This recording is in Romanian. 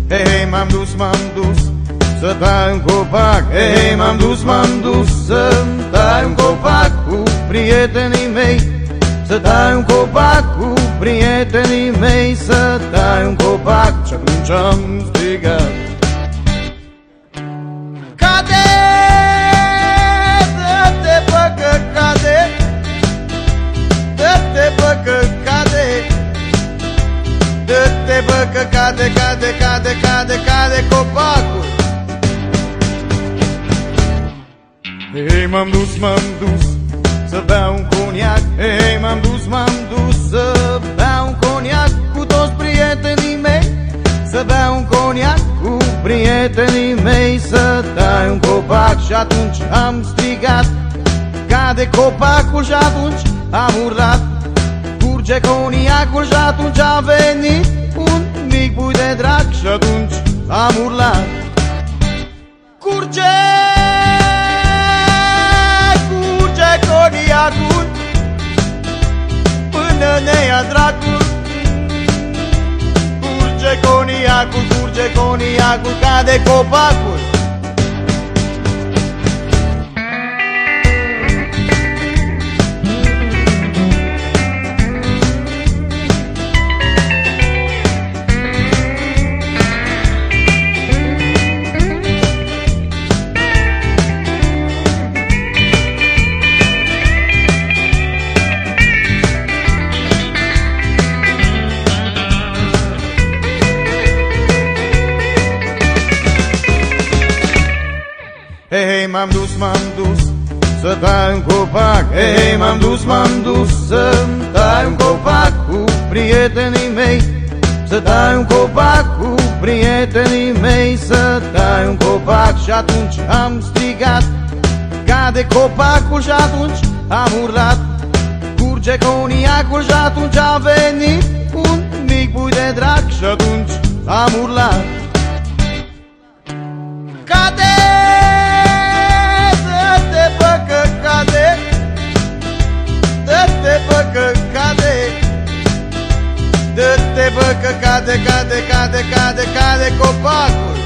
Hei, m-am dus să tai un copac. Hei, m-am dus să tai un copac cu prietenii mei. Să tai un copac cu prietenii mei. Să tai un copac și atunci am strigat: cade, dă-te bă că cade, dă-te bă că cade, dă-te bă că cade, cade copacul. Hei, m-am dus să beau un coniac. Hei, m-am dus să beau un coniac cu toți prietenii mei. Să beau un coniac cu prietenii mei. Să tai un copac și atunci am strigat: cade copacul și atunci am urlat: curge coniacul și atunci a venit un mic pui de drac și atunci am urlat: curge coniacul până ne ia dracul. Curge coniacul, cade copacul. Hei, m-am dus să tai un copac. Hei, m-am dus să tai un copac cu prietenii mei. Să tai un copac cu prietenii mei. Să tai un copac și atunci am strigat: cade copacul și atunci am urlat: curge coniacul și atunci a venit un mic pui de drac și atunci am urlat: cade, dă-te bă că cade, dă-te bă că cade, cade copacul.